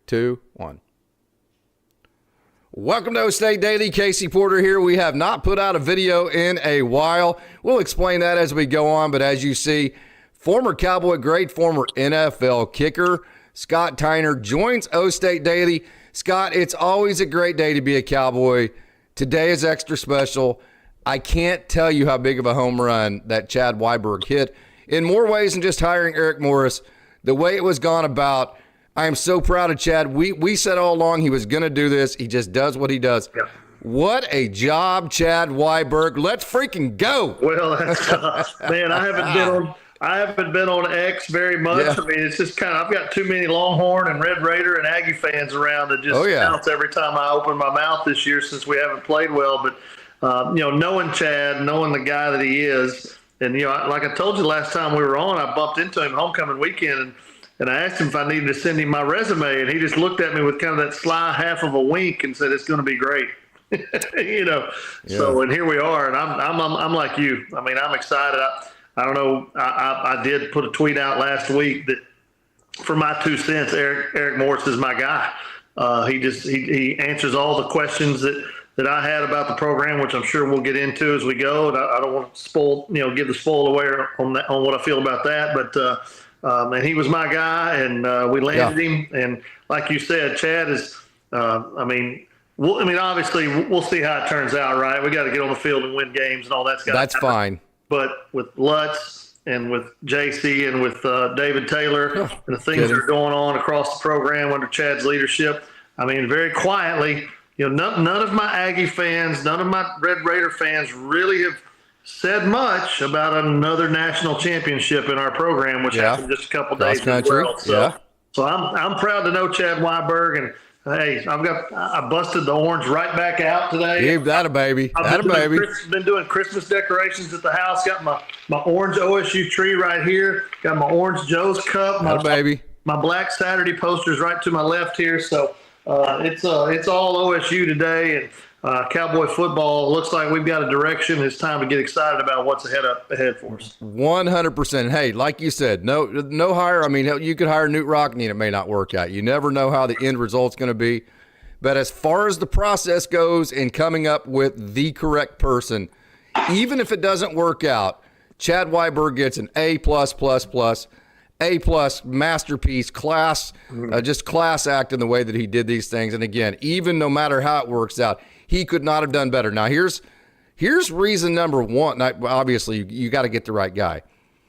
2, 1. Welcome to OState Daily. Casey Porter here. We have not put out a video in a while. We'll explain that as we go on, but as you see, former Cowboy great, former NFL kicker, Scott Tyner joins OState Daily. Scott, it's always a great day to be a Cowboy. Today is extra special. I can't tell you how big of a home run that Chad Wyberg hit in more ways than just hiring Eric Morris. The way it was gone about, I am so proud of Chad. We said all along he was going to do this. He just does what he does. Yeah. What a job, Chad Wyberg. Let's freaking go. Well, man, I haven't been on X very much. Yeah. I mean, it's just kind of, I've got too many Longhorn and Red Raider and Aggie fans around that just bounce every time I open my mouth this year since we haven't played well. But, knowing Chad, knowing the guy that he is, and, like I told you last time we were on, I bumped into him homecoming weekend, and I asked him if I needed to send him my resume, and he just looked at me with kind of that sly half of a wink and said, "It's going to be great." So, and here we are, and I'm like you. I mean, I'm excited. I don't know. I did put a tweet out last week that, for my 2 cents, Eric Morris is my guy. He answers all the questions that I had about the program, which I'm sure we'll get into as we go. And I don't want to give the spoil away on what I feel about that, but. And he was my guy, and we landed him. And like you said, Chad is. Obviously, we'll see how it turns out, right? We got to get on the field and win games and all that stuff. That's fine. But with Lutz and with JC and with David Taylor and the things that are going on across the program under Chad's leadership, I mean, very quietly, none of my Aggie fans, none of my Red Raider fans really have said much about another national championship in our program, which happened just a couple days as well. So I'm proud to know Chad Wyberg, and hey, I busted the orange right back out today. Give that a baby. I've been doing Christmas decorations at the house. Got my orange OSU tree right here. Got my orange Joe's cup. My Black Saturday posters right to my left here. So it's all OSU today, and Cowboy football looks like we've got a direction. It's time to get excited about what's ahead for us. 100%. Hey, like you said, no hire. I mean, you could hire Newt Rockne and it may not work out. You never know how the end result's going to be. But as far as the process goes in coming up with the correct person, even if it doesn't work out, Chad Wyberg gets an A+++, A+ masterpiece, class, just class act in the way that he did these things. And again, even no matter how it works out, he could not have done better. Now, here's reason number one. Obviously, you got to get the right guy.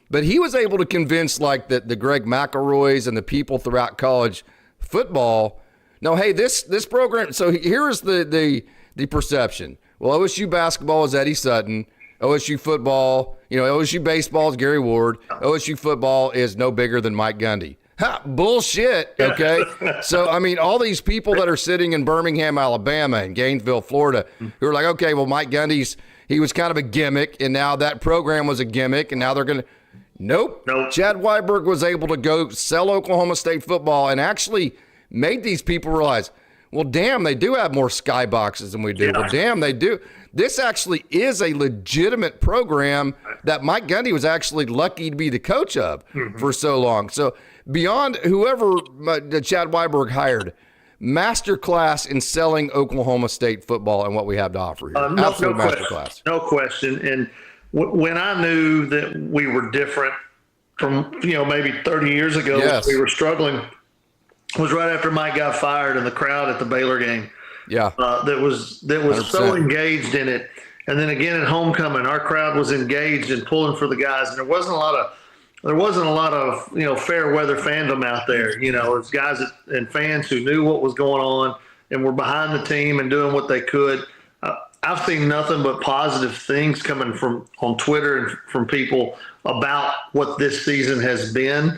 But he was able to convince, like, the Greg McElroys and the people throughout college football, no, hey, this program, so here's the perception. Well, OSU basketball is Eddie Sutton. OSU football, OSU baseball is Gary Ward. OSU football is no bigger than Mike Gundy. Ha, bullshit, okay? So, I mean, all these people that are sitting in Birmingham, Alabama and Gainesville, Florida, who are like, okay, well, Mike Gundy's, he was kind of a gimmick, and now that program was a gimmick, and now they're going to – Nope. Chad Wyberg was able to go sell Oklahoma State football and actually made these people realize, well, damn, they do have more skyboxes than we do. Yeah. Well, damn, they do. This actually is a legitimate program that Mike Gundy was actually lucky to be the coach of for so long. So beyond whoever Chad Wyberg hired, masterclass in selling Oklahoma State football and what we have to offer here. Absolute masterclass. No question. And when I knew that we were different from, maybe 30 years ago, we were struggling, was right after Mike got fired and the crowd at the Baylor game. Yeah, that was 100%. So engaged in it, and then again at homecoming, our crowd was engaged and pulling for the guys, and there wasn't a lot of fair weather fandom out there. It's guys and fans who knew what was going on and were behind the team and doing what they could. I've seen nothing but positive things coming on Twitter and from people about what this season has been.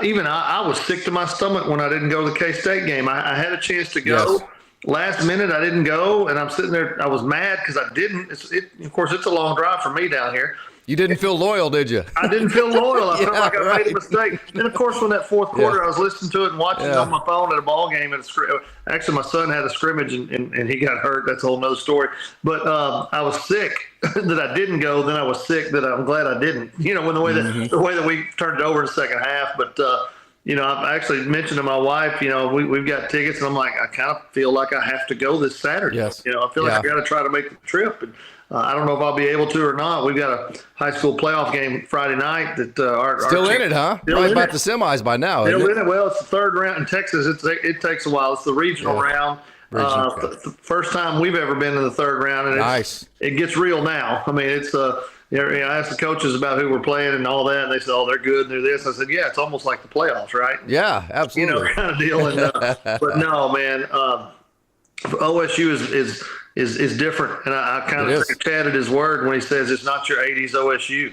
Even I was sick to my stomach when I didn't go to the K-State game. I had a chance to go. Yes. Last minute, I didn't go, and I'm sitting there. I was mad because I didn't. Of course, it's a long drive for me down here. You didn't feel loyal, did you? I didn't feel loyal. I felt like I made a mistake. And, of course, when that fourth quarter, I was listening to it and watching it on my phone at a ball game. Actually, my son had a scrimmage, and he got hurt. That's a whole nother story. But I was sick that I didn't go. Then I was sick that I'm glad I didn't. When the way that we turned it over in the second half. But I've actually mentioned to my wife, we've got tickets, and I'm like, I kind of feel like I have to go this Saturday. Yes. I feel like I got to try to make the trip, and I don't know if I'll be able to or not. We've got a high school playoff game Friday night that still in it, huh? Probably about the semis by now. Still in it. Well, it's the third round in Texas. It takes a while. It's the regional round. The first time we've ever been in the third round, and nice. It gets real now. I mean, it's I asked the coaches about who we're playing and all that, and they said, "Oh, they're good and they're this." I said, "Yeah, it's almost like the playoffs, right?" Yeah, absolutely. Kind of deal. And, but no, man, OSU is different, and I kind of take Chad at his word when he says it's not your '80s OSU.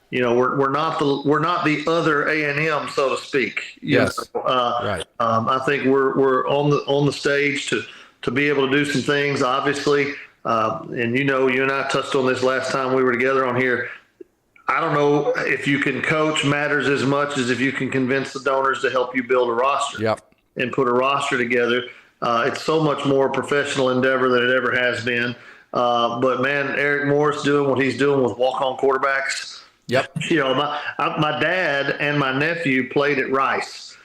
We're not the other A&M, so to speak. Yes. Right. I think we're on the stage to be able to do some things, obviously. And you and I touched on this last time we were together on here. I don't know if you can coach matters as much as if you can convince the donors to help you build a roster and put a roster together. It's so much more professional endeavor than it ever has been. But man, Eric Morris doing what he's doing with walk-on quarterbacks. Yep. My dad and my nephew played at Rice,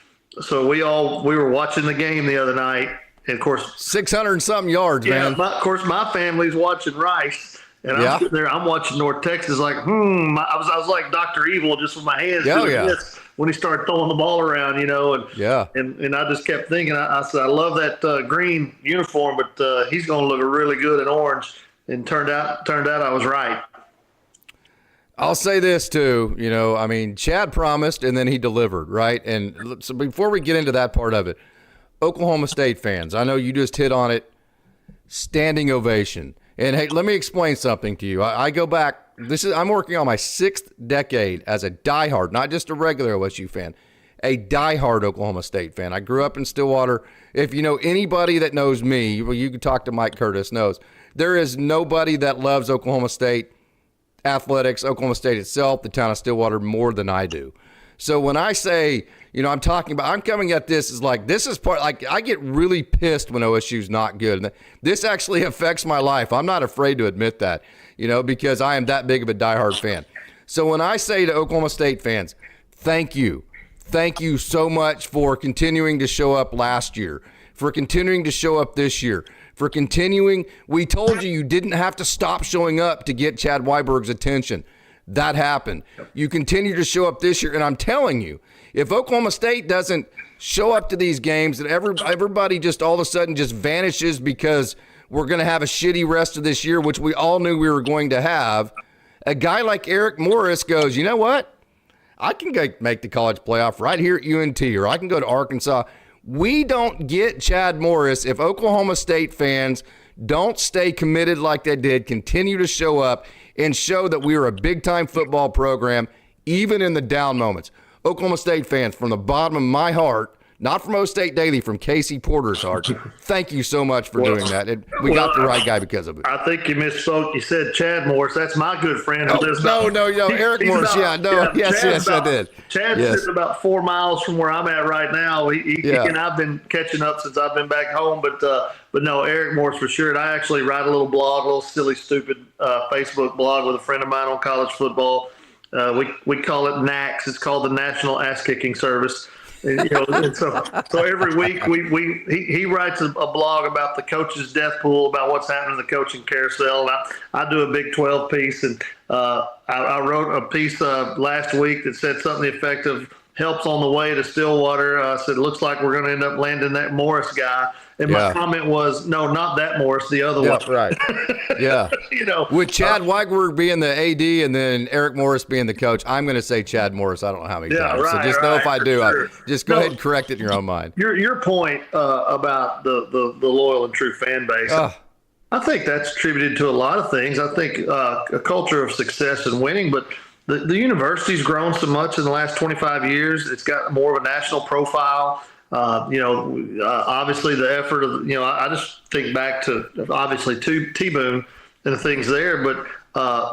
so we were watching the game the other night. And of course, 600 and something yards, man. Of course, my family's watching Rice, and I'm sitting there. I'm watching North Texas, like, I was like Dr. Evil, just with my hands doing this when he started throwing the ball around, and I just kept thinking. I said, I love that green uniform, but he's going to look really good in orange. And turned out I was right. I'll say this too, Chad promised and then he delivered, right? And so before we get into that part of it, Oklahoma State fans, I know you just hit on it, standing ovation. And hey, let me explain something to you. I go back, I'm working on my 6th decade as a diehard, not just a regular OSU fan, a diehard Oklahoma State fan. I grew up in Stillwater. If you know anybody that knows me, well, you can talk to Mike Curtis, knows there is nobody that loves Oklahoma State athletics, Oklahoma State itself, the town of Stillwater, more than I do. So when I say, I'm coming at this as like, this is part, like, I get really pissed when OSU's not good. And this actually affects my life. I'm not afraid to admit that, because I am that big of a diehard fan. So when I say to Oklahoma State fans, thank you. Thank you so much for continuing to show up last year, for continuing to show up this year, for continuing. We told you didn't have to stop showing up to get Chad Wyberg's attention. That happened. You continue to show up this year, and I'm telling you, if Oklahoma State doesn't show up to these games and everybody just all of a sudden just vanishes because we're going to have a shitty rest of this year, which we all knew we were going to have, a guy like Eric Morris goes, you know what? I can go make the college playoff right here at UNT, or I can go to Arkansas. We don't get Chad Morris if Oklahoma State fans don't stay committed like they did, continue to show up, and show that we are a big-time football program, even in the down moments. Oklahoma State fans, from the bottom of my heart, not from OState Daily, from Casey Porter's heart, thank you so much for doing that. We got the right guy because of it. I think you misspoke. You said Chad Morris. That's my good friend. No, Eric Morris. Yes, I did. Chad's sitting about 4 miles from where I'm at right now. He and I've been catching up since I've been back home, but no, Eric Morris for sure. And I actually write a little blog, a little silly, stupid Facebook blog with a friend of mine on college football. We call it NACS. It's called the National Ass Kicking Service. And so every week he writes a blog about the coach's death pool, about what's happening in the coaching carousel. And I do a Big 12 piece, and I wrote a piece last week that said something effective. Helps on the way to Stillwater. Said, looks like we're going to end up landing that Morris guy. And my comment was, no, not that Morris, the other one. Right. Yeah. With Chad Wyberg being the AD and then Eric Morris being the coach, I'm going to say Chad Morris. I don't know how many times. Right, so just know if I do, sure. Just go ahead and correct it in your own mind. Your point about the loyal and true fan base. I think that's attributed to a lot of things. I think a culture of success and winning, but the university's grown so much in the last 25 years. It's got more of a national profile. Obviously the effort of, I just think back to obviously T-Boone and the things there, but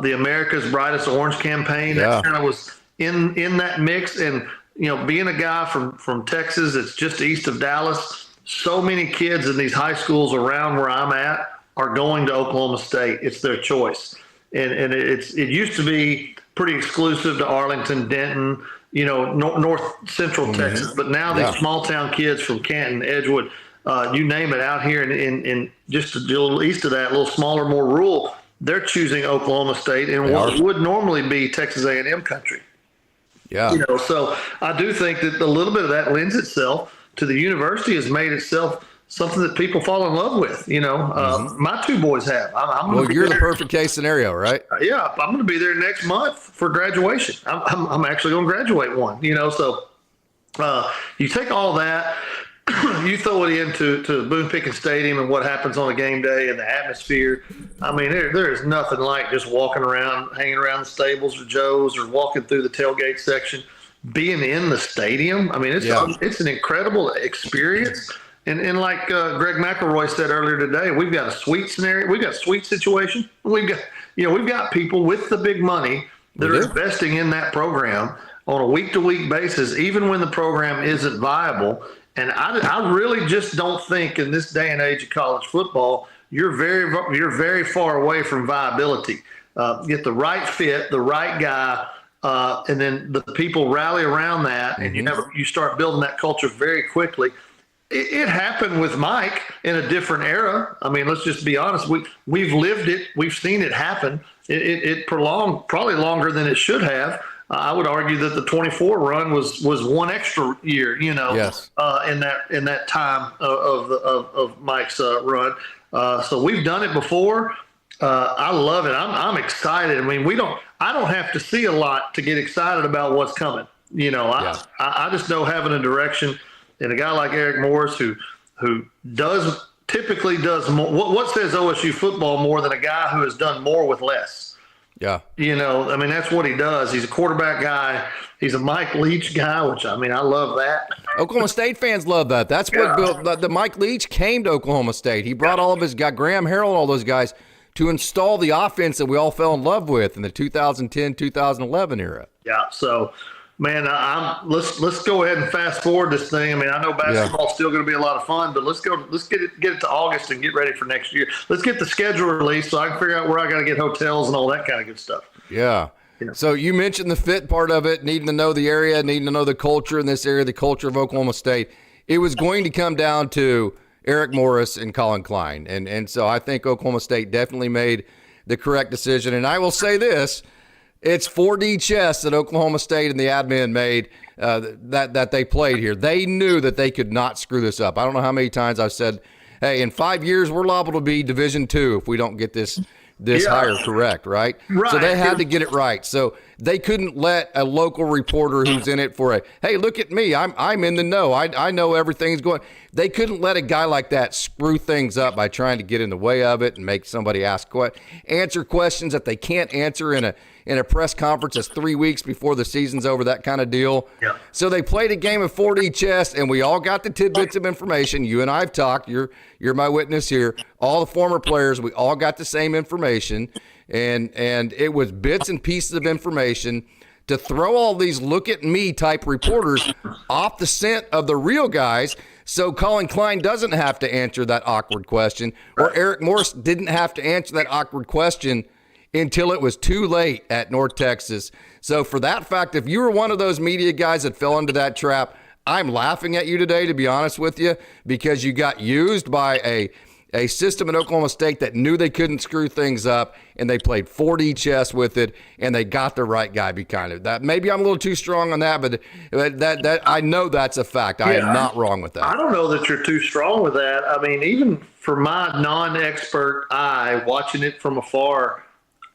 the America's Brightest Orange campaign, that kind of was in that mix. And, being a guy from Texas, it's just east of Dallas, so many kids in these high schools around where I'm at are going to Oklahoma State. It's their choice. And it used to be pretty exclusive to Arlington, Denton, North Central Texas, but now these small town kids from Canton, Edgewood, you name it, out here in just a little east of that, a little smaller, more rural, they're choosing Oklahoma State in what would normally be Texas A&M country. Yeah. So I do think that a little bit of that lends itself to the university, has made itself something that people fall in love with. My two boys have. You're the perfect case scenario, right? Yeah, I'm going to be there next month for graduation. I'm actually going to graduate one. So you take all that, you throw it into Boone Pickens Stadium and what happens on a game day and the atmosphere. I mean, there is nothing like just walking around, hanging around the Stables or Joe's, or walking through the tailgate section, being in the stadium. I mean, it's an incredible experience. And like Greg McElroy said earlier today, we've got a sweet scenario. We've got a sweet situation. We've got people with the big money that are investing in that program on a week-to-week basis, even when the program isn't viable. And I really just don't think in this day and age of college football, you're very far away from viability. Get the right fit, the right guy, and then the people rally around that, and you start building that culture very quickly. It happened with Mike in a different era. I mean, let's just be honest. We've lived it. We've seen it happen. It prolonged probably longer than it should have. I would argue that the 24 run was one extra year, in that time of Mike's run. So we've done it before. I love it. I'm excited. I mean, I don't have to see a lot to get excited about what's coming. I just know having a direction, and a guy like Eric Morris who typically does more. What says OSU football more than a guy who has done more with less? Yeah. I mean, that's what he does. He's a quarterback guy. He's a Mike Leach guy, which, I mean, I love that. Oklahoma State fans love that. That's what built the Mike Leach came to Oklahoma State. He brought all of his guys, Graham Harrell and all those guys, to install the offense that we all fell in love with in the 2010-2011 era. Yeah. So, man, let's go ahead and fast forward this thing. I mean, I know basketball's still going to be a lot of fun, but let's get it to August and get ready for next year. Let's get the schedule released so I can figure out where I got to get hotels and all that kind of good stuff. Yeah. So you mentioned the fit part of it, needing to know the area, needing to know the culture in this area, the culture of Oklahoma State. It was going to come down to Eric Morris and Colin Klein. And so I think Oklahoma State definitely made the correct decision. And I will say this. It's 4D chess that Oklahoma State and the admin made that they played here. They knew that they could not screw this up. I don't know how many times I've said, hey, in 5 years, we're liable to be Division II if we don't get this hire correct, right? So they had to get it right. So they couldn't let a local reporter who's in it for hey, look at me, I'm in the know. I know everything's going. They couldn't let a guy like that screw things up by trying to get in the way of it and make somebody answer questions that they can't answer in a press conference that's 3 weeks before the season's over, that kind of deal. Yeah. So they played a game of 4D chess, and we all got the tidbits of information. You and I have talked. You're my witness here. All the former players, we all got the same information, and it was bits and pieces of information to throw all these look-at-me type reporters off the scent of the real guys so Colin Klein doesn't have to answer that awkward question, or Eric Morris didn't have to answer that awkward question until it was too late at North Texas. So for that fact, if you were one of those media guys that fell into that trap, I'm laughing at you today, to be honest with you, because you got used by a system at Oklahoma State that knew they couldn't screw things up, and they played 4D chess with it, and they got the right guy behind it. That maybe I'm a little too strong on that, but that I know that's a fact. I am not wrong with that. I don't know that you're too strong with that. I mean, even for my non-expert eye watching it from afar,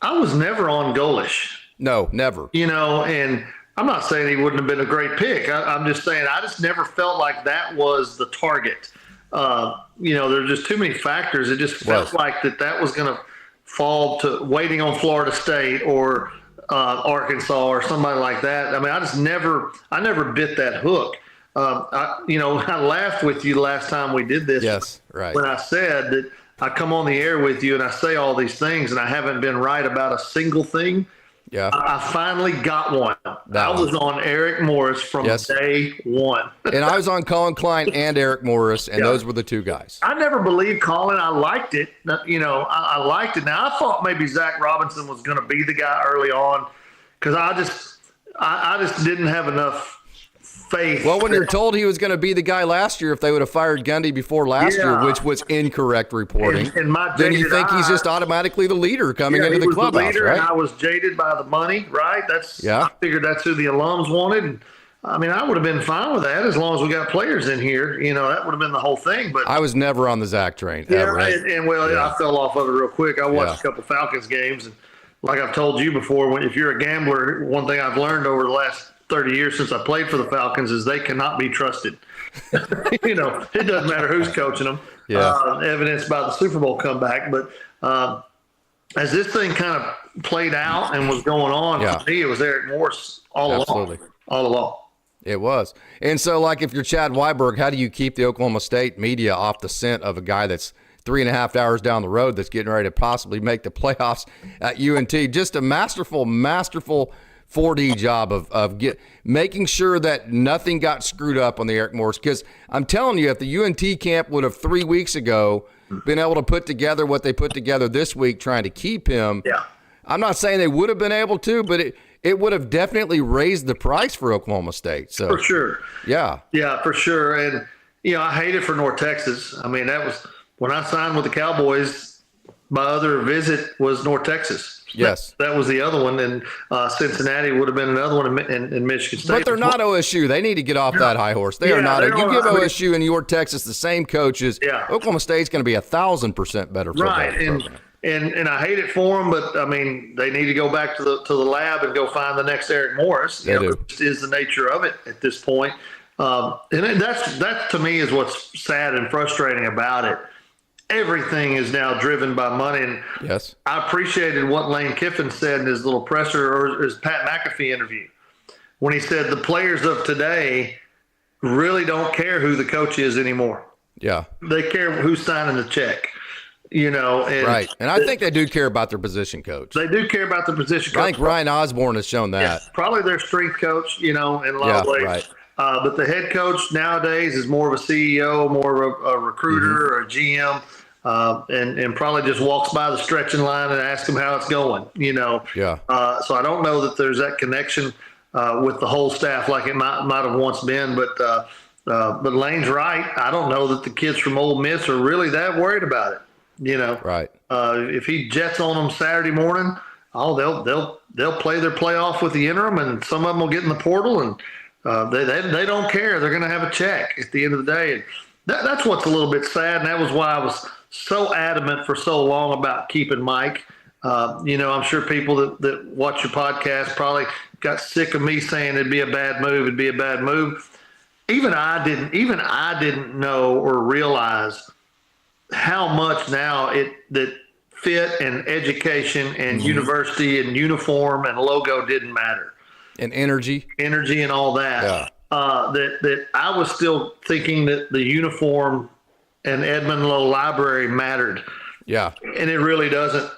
I was never on Golish. No, never. And I'm not saying he wouldn't have been a great pick. I'm just saying I just never felt like that was the target. There's just too many factors. It just felt like that was going to fall to waiting on Florida State or Arkansas or somebody like that. I mean, I never bit that hook. I laughed with you the last time we did this. Yes, right. When I said that I come on the air with you and I say all these things and I haven't been right about a single thing. Yeah. I finally got one. I was on Eric Morris from day one. And I was on Colin Klein and Eric Morris, and those were the two guys. I never believed Colin. I liked it. I liked it. Now, I thought maybe Zach Robinson was going to be the guy early on because I just didn't have enough faith. Well, when you're told he was going to be the guy last year, if they would have fired Gundy before last year, which was incorrect reporting, then you think he's just automatically the leader coming into the clubhouse, the leader, right? And I was jaded by the money, right? I figured that's who the alums wanted. I mean, I would have been fine with that as long as we got players in here. That would have been the whole thing. But I was never on the Zach train, ever. I fell off of it real quick. I watched a couple Falcons games, and like I've told you before, if you're a gambler, one thing I've learned over the last 30 years since I played for the Falcons is they cannot be trusted. It doesn't matter who's coaching them. Evidenced by the Super Bowl comeback. But as this thing kind of played out and was going on, for me, it was Eric Morris all along. It was. And so, like, if you're Chad Wyberg, how do you keep the Oklahoma State media off the scent of a guy that's 3.5 hours down the road that's getting ready to possibly make the playoffs at UNT? Just a masterful 4D job of making sure that nothing got screwed up on the Eric Morris. Because I'm telling you, if the UNT camp would have 3 weeks ago been able to put together what they put together this week trying to keep him, I'm not saying they would have been able to, but it would have definitely raised the price for Oklahoma State. So for sure. Yeah, for sure. And, I hate it for North Texas. I mean, that was when I signed with the Cowboys, my other visit was North Texas. Yes. That was the other one. And Cincinnati would have been another one in Michigan State. But they're not OSU. They need to get off that high horse. They are not. You give OSU and North Texas the same coaches, Oklahoma State's going to be 1,000% better. Right. And I hate it for them, but I mean, they need to go back to the lab and go find the next Eric Morris. Which is the nature of it at this point. And that to me is what's sad and frustrating about it. Everything is now driven by money. And yes, I appreciated what Lane Kiffin said in his little presser or his Pat McAfee interview when he said the players of today really don't care who the coach is anymore. Yeah, they care who's signing the check. And right. And I think they do care about their position coach. They do care about the position coach. I think Ryan Osborne has shown that. Yeah, probably their strength coach, in a lot of ways. Right. But the head coach nowadays is more of a CEO, more of a recruiter or a GM, and probably just walks by the stretching line and asks them how it's going, Yeah. So I don't know that there's that connection with the whole staff like it might have once been. But Lane's right. I don't know that the kids from Ole Miss are really that worried about it. Right. If he jets on them Saturday morning, they'll play their playoff with the interim, and some of them will get in the portal, and they don't care. They're going to have a check at the end of the day, and that's what's a little bit sad. And that was why I was so adamant for so long about keeping Mike. I'm sure people that watch your podcast probably got sick of me saying it'd be a bad move. It'd be a bad move. Even I didn't know or realize how much now that fit and education and university and uniform and logo didn't matter. And energy and all that. Yeah. That I was still thinking that the uniform and Edmond Lowe Library mattered. Yeah. And it really doesn't.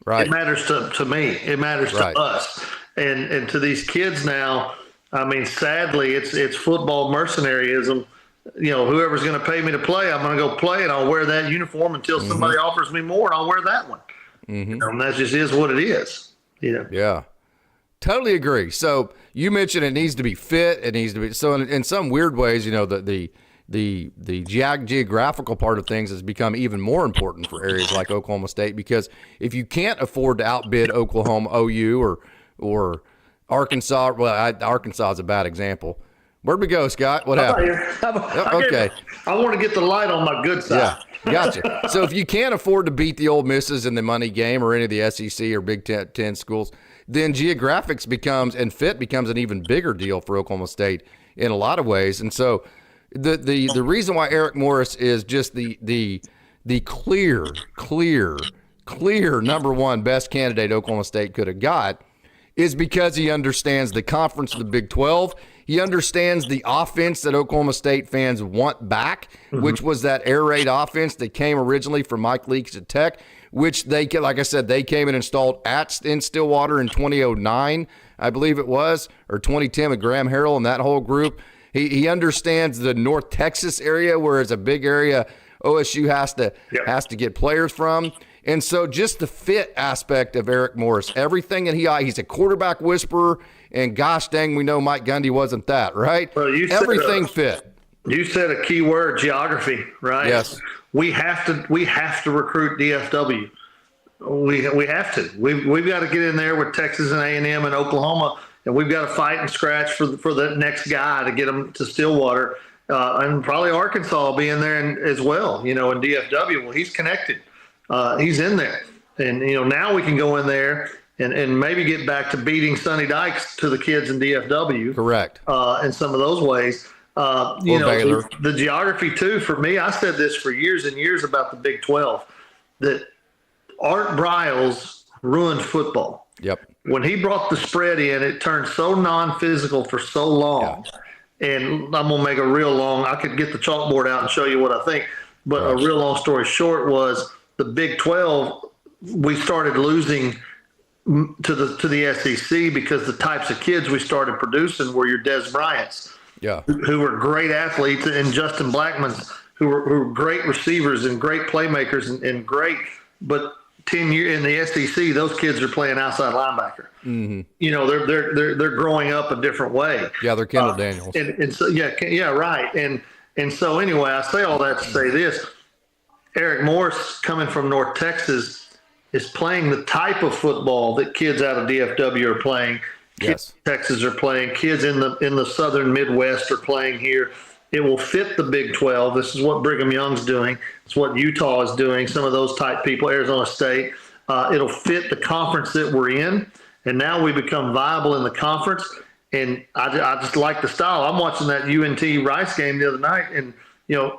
Right. It matters to me. It matters to us. And to these kids now, I mean, sadly, it's football mercenaryism. Whoever's going to pay me to play, I'm going to go play, and I'll wear that uniform until somebody offers me more, and I'll wear that one. And that just is what it is. Yeah. Totally agree. So you mentioned it needs to be fit. It needs to be so in some weird ways. The geographical part of things has become even more important for areas like Oklahoma State, because if you can't afford to outbid Oklahoma, OU, or Arkansas, Arkansas is a bad example. Where'd we go, Scott? What happened? Okay. I want to get the light on my good side. Yeah, gotcha. So if you can't afford to beat the Ole Misses in the money game or any of the SEC or Big Ten schools, then geographics becomes an even bigger deal for Oklahoma State in a lot of ways. And so the reason why Eric Morris is just the clear number one best candidate Oklahoma State could have got is because he understands the conference of the Big 12. He understands the offense that Oklahoma State fans want back, which was that air raid offense that came originally from Mike Leach at Tech, which they, like I said, they came and installed in Stillwater in 2009, I believe it was, or 2010 with Graham Harrell and that whole group. He understands the North Texas area, where it's a big area OSU has to get players from. And so just the fit aspect of Eric Morris, everything that he's a quarterback whisperer. and gosh dang, we know Mike Gundy wasn't that, right? Well, everything fit. You said a key word, geography, right? Yes. We have to recruit DFW. We have to. We've got to get in there with Texas and A&M and Oklahoma, and we've got to fight and scratch for the next guy to get them to Stillwater, and probably Arkansas will be in there as well. In DFW. Well, he's connected. He's in there, and now we can go in there and maybe get back to beating Sonny Dykes to the kids in DFW. Correct. In some of those ways. Baylor. The geography too, for me, I said this for years and years about the Big 12, that Art Briles ruined football. Yep. When he brought the spread in, it turned so non-physical for so long. Yeah. And I'm going to make a real long, I could get the chalkboard out and show you what I think, but a real long story short was the Big 12, we started losing to the SEC because the types of kids we started producing were your Des Bryants. Yeah, who were great athletes, and Justin Blackmon's, who were great receivers and great playmakers and great, but 10 years in the SEC, those kids are playing outside linebacker. Mm-hmm. They're growing up a different way. Yeah, they're Kendall Daniels. And so right. And so anyway, I say all that to say this: Eric Morris, coming from North Texas, is playing the type of football that kids out of DFW are playing. Kids in Texas are playing. Kids in the southern Midwest are playing here. It will fit the Big 12. This is what Brigham Young's doing. It's what Utah is doing. Some of those type people, Arizona State. It'll fit the conference that we're in, and now we become viable in the conference. And I just like the style. I'm watching that UNT Rice game the other night, and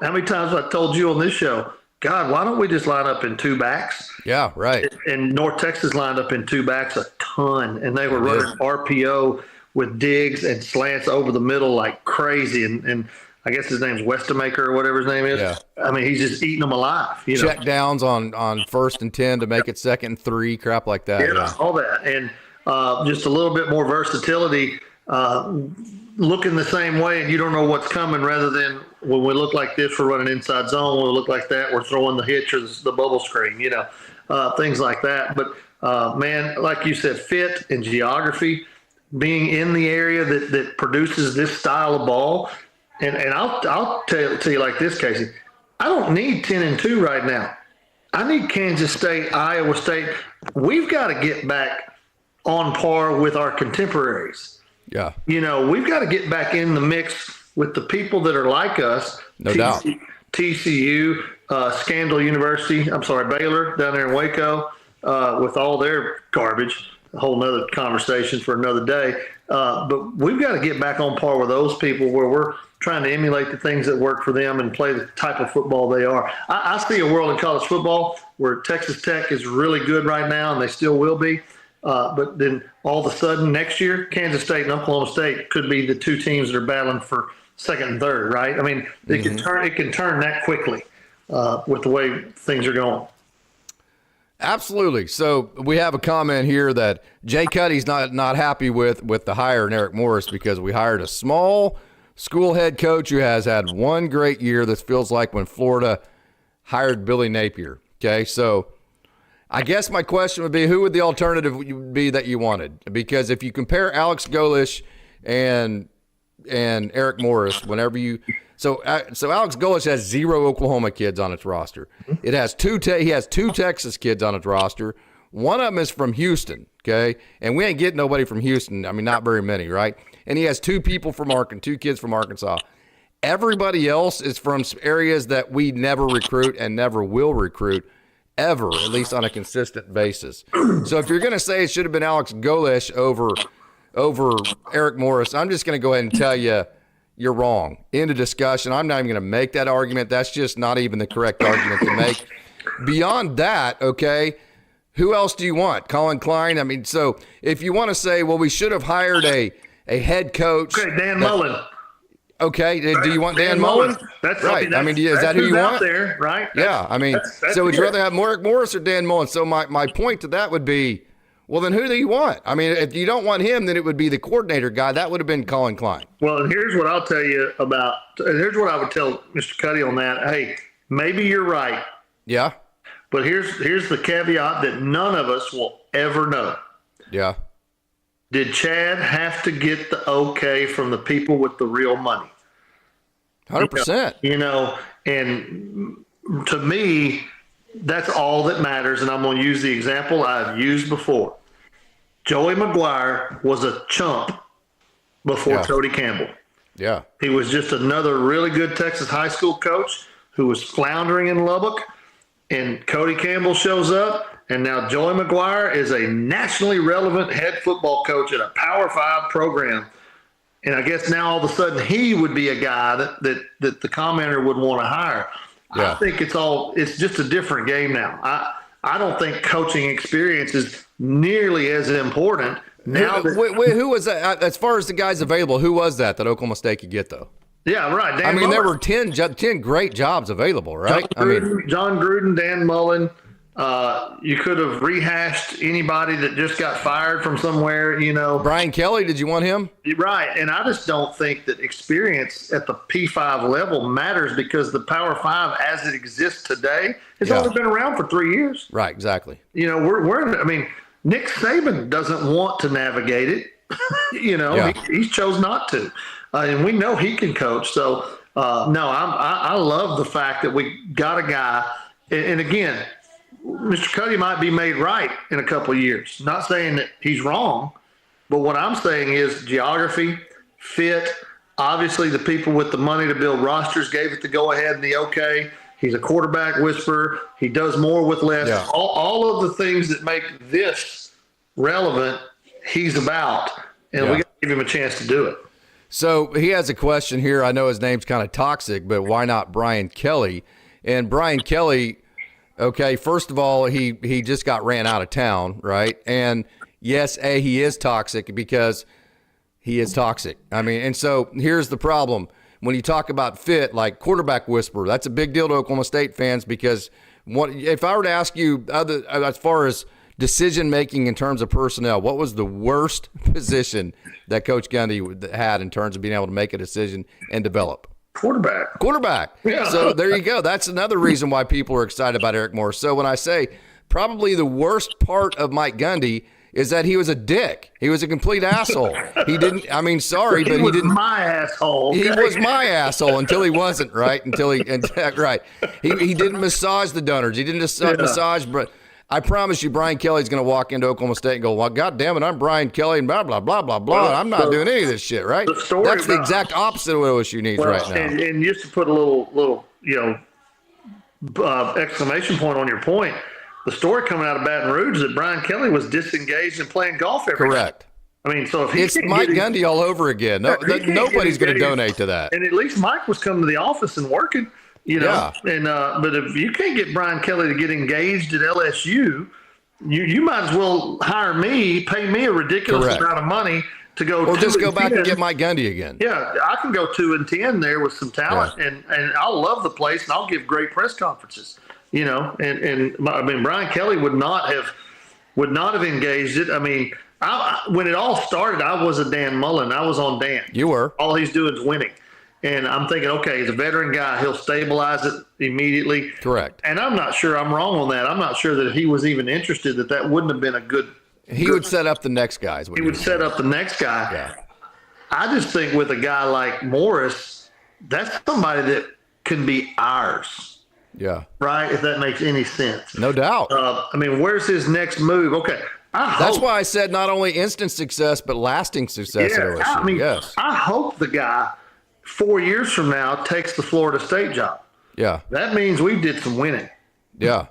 how many times I told you on this show, God, why don't we just line up in two backs? Yeah, right. And North Texas lined up in two backs a ton, and they were running RPO with digs and slants over the middle like crazy. And I guess his name's Westamaker or whatever his name is. Yeah. I mean, he's just eating them alive. Check downs on 1st and 10 to make it 2nd and 3, crap like that. Yeah, all that. And just a little bit more versatility, looking the same way, and you don't know what's coming, rather than when we look like this, we're running inside zone. When we look like that, we're throwing the hitch or the bubble screen, things like that. But, man, like you said, fit and geography, being in the area that produces this style of ball. And I'll tell you like this, Casey, I don't need 10-2 right now. I need Kansas State, Iowa State. We've got to get back on par with our contemporaries. Yeah. We've got to get back in the mix with the people that are like us. No doubt. TCU, Baylor down there in Waco, with all their garbage. A whole nother conversation for another day. But we've got to get back on par with those people, where we're trying to emulate the things that work for them and play the type of football they are. I see a world in college football where Texas Tech is really good right now, and they still will be. But then all of a sudden next year, Kansas State and Oklahoma State could be the two teams that are battling for 2nd and 3rd, right? I mean, it can turn that quickly with the way things are going. Absolutely. So we have a comment here that Jay Cuddy's not happy with the hire in Eric Morris, because we hired a small school head coach who has had one great year. This feels like when Florida hired Billy Napier. Okay, so I guess my question would be, who would the alternative be that you wanted? Because if you compare Alex Golish and Eric Morris, so Alex Golish has 0 Oklahoma kids on its roster. It has he has 2 Texas kids on its roster. One of them is from Houston, okay? And we ain't getting nobody from Houston. I mean, not very many, right? And he has 2 kids from Arkansas. Everybody else is from areas that we never recruit and never will recruit ever, at least on a consistent basis. So if you're going to say it should have been Alex Golish over Eric Morris, I'm just going to go ahead and tell you you're wrong. End of discussion. I'm not even going to make that argument. That's just not even the correct argument to make. Beyond that, okay, who else do you want? Colin Klein? I mean, so if you want to say, well, we should have hired a head coach. Okay, Dan Mullen. Okay, do you want Dan Mullen? That's right. I mean, is that who you want? There, right? Yeah, I mean, so would you rather have Eric Morris or Dan Mullen? So my point to that would be, well, then who do you want? I mean, if you don't want him, then it would be the coordinator guy. That would have been Colin Klein. Well, and here's what I'll tell you about – here's what I would tell Mr. Cuddy on that. Hey, maybe you're right. Yeah. But here's the caveat that none of us will ever know. Yeah. did Chad have to get the okay from the people with the real money? 100%. And to me, that's all that matters. And I'm going to use the example I've used before. Joey McGuire was a chump before Cody Campbell. Yeah. He was just another really good Texas high school coach who was floundering in Lubbock. And Cody Campbell shows up. And now Joey McGuire is a nationally relevant head football coach at a Power 5 program. And I guess now all of a sudden he would be a guy that the commenter would want to hire. Yeah. I think it's just a different game now. I don't think coaching experience is nearly as important now. Who was that? As far as the guys available, who was that Oklahoma State could get, though? Yeah, right. Dan Mullen. There were 10 great jobs available, right? John Gruden, Dan Mullen. You could have rehashed anybody that just got fired from somewhere, Brian Kelly, did you want him? Right. And I just don't think that experience at the P5 level matters, because the Power 5 as it exists today has only been around for 3 years. Right, exactly. Nick Saban doesn't want to navigate it. He chose not to. And we know he can coach. So, I love the fact that we got a guy. And again, Mr. Cuddy might be made right in a couple of years. Not saying that he's wrong, but what I'm saying is geography, fit. Obviously, the people with the money to build rosters gave it the go-ahead and the okay. He's a quarterback whisperer. He does more with less. Yeah. All of the things that make this relevant, he's about. And we got to give him a chance to do it. So he has a question here. I know his name's kind of toxic, but why not Brian Kelly? And Brian Kelly, okay, first of all, he just got ran out of town, right? And yes, he is toxic because he is toxic. And so here's the problem. When you talk about fit, like quarterback whisperer, that's a big deal to Oklahoma State fans, because if I were to ask you as far as decision-making in terms of personnel, what was the worst position that Coach Gundy had in terms of being able to make a decision and develop? Quarterback. Yeah. So there you go. That's another reason why people are excited about Eric Morris. So when I say probably the worst part of Mike Gundy is that he was a dick. He was a complete asshole. He didn't, sorry, but he didn't. My asshole. He was my asshole until he wasn't, right? Right. He didn't massage the donors. He didn't massage, but I promise you, Brian Kelly's going to walk into Oklahoma State and go, well, God damn it, I'm Brian Kelly and blah, blah, blah, blah, blah. Well, I'm not doing any of this shit, right? That's the exact opposite of what OSU needs right now. And just to put a little exclamation point on your point, the story coming out of Baton Rouge is that Brian Kelly was disengaged and playing golf every Correct. day. So if it's Mike Gundy all over again. Nobody's going to donate to that. And at least Mike was coming to the office and working. Yeah. But if you can't get Brian Kelly to get engaged at LSU, you might as well hire me, pay me a ridiculous amount of money to go. Or just go back and get Mike Gundy again. Yeah, I can go 2-10 there with some talent, and I'll love the place, and I'll give great press conferences. Brian Kelly would not have engaged it. When it all started, I was a Dan Mullen. I was on Dan. You were. All he's doing is winning. And I'm thinking, okay, he's a veteran guy. He'll stabilize it immediately. Correct. And I'm not sure I'm wrong on that. I'm not sure that if he was even interested, that wouldn't have been a good. He would set up the next guy. He would set up the next guy. Yeah. I just think with a guy like Morris, that's somebody that can be ours. Yeah. Right? If that makes any sense. No doubt. Where's his next move? Okay. That's why I said not only instant success, but lasting success at OSU. Yes. I hope the guy 4 years from now takes the Florida State job. Yeah. That means we did some winning. Yeah.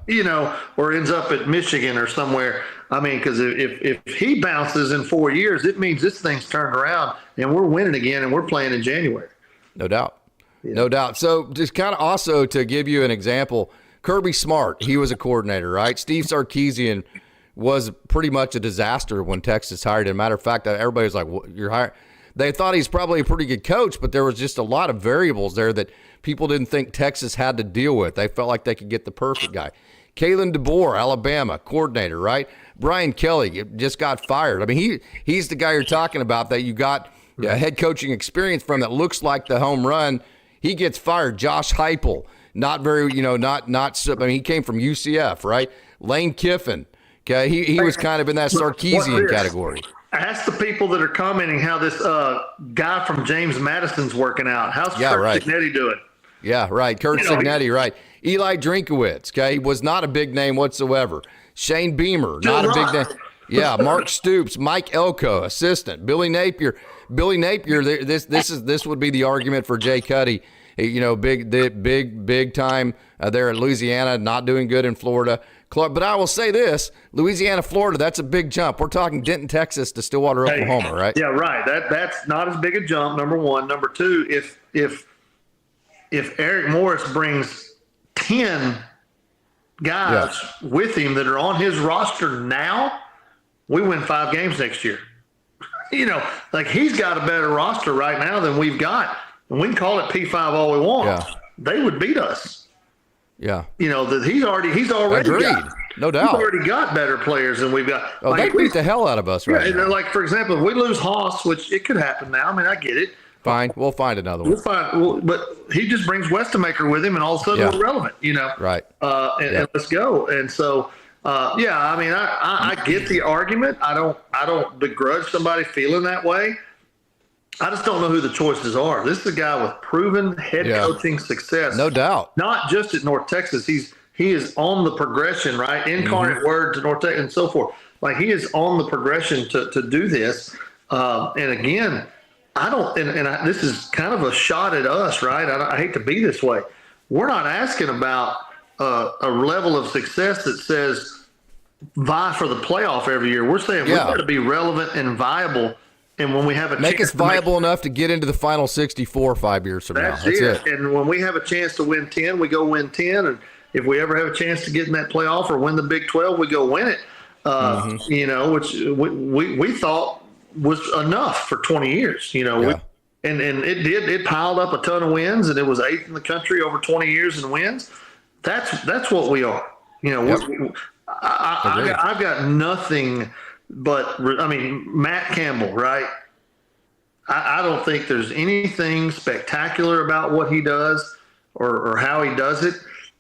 Or ends up at Michigan or somewhere. Because if he bounces in 4 years, it means this thing's turned around and we're winning again and we're playing in January. No doubt. Yeah. No doubt. So just kind of also to give you an example, Kirby Smart, he was a coordinator, right? Steve Sarkisian was pretty much a disaster when Texas hired him. Matter of fact, everybody was like, well, you're hired. They thought he's probably a pretty good coach, but there was just a lot of variables there that people didn't think Texas had to deal with. They felt like they could get the perfect guy. Kalen DeBoer, Alabama, coordinator, right? Brian Kelly just got fired. He's the guy you're talking about that you got head coaching experience from that looks like the home run. He gets fired. Josh Heupel, not very, he came from UCF, right? Lane Kiffin, okay? He was kind of in that Sarkisian category. Ask the people that are commenting how this guy from James Madison's working out. How's Kurt Signetti doing? Yeah, right. Kurt Signetti, right. Eli Drinkowitz, okay, was not a big name whatsoever. Shane Beamer, not a big name. Yeah, Mark Stoops, Mike Elko, assistant. Billy Napier. This would be the argument for Jay Cuddy. You know, big time there in Louisiana, not doing good in Florida. But I will say this: Louisiana, Florida, that's a big jump. We're talking Denton, Texas, to Stillwater, Oklahoma, right? Yeah, right. That's not as big a jump. Number one. Number two, if Eric Morris brings 10 guys with him that are on his roster now, we win 5 games next year. You know, like he's got a better roster right now than we've got. And we can call it P5 all we want. Yeah. They would beat us. Yeah. You know, that he's already Agreed. got, no doubt. He's already got better players than we've got. Oh, they beat the hell out of us right now. Like, for example, if we lose Haas, which it could happen now. I mean, I get it. Fine. We'll find another one. But he just brings Westamaker with him, and all of a sudden we're relevant, you know. Right. And let's go. And so, I mean, I get the argument. I don't begrudge somebody feeling that way. I just don't know who the choices are. This is a guy with proven head coaching success. No doubt. Not just at North Texas. He is on the progression, right? Incarnate word to North Texas and so forth. Like, he is on the progression to do this. And again, this is kind of a shot at us, right? I hate to be this way. We're not asking about a level of success that says vie for the playoff every year. We're saying we've got to be relevant and viable. And when we have a make us viable enough to get into the final 64 5 years from now. That's it. And when we have a chance to win 10, we go win 10. And if we ever have a chance to get in that playoff or win the Big 12, we go win it. You know, which we thought was enough for 20 years. You know, and it piled up a ton of wins, and it was 8th in the country over 20 years in wins. That's what we are. You know, I've got nothing. But, I mean, Matt Campbell, right? I don't think there's anything spectacular about what he does or how he does it,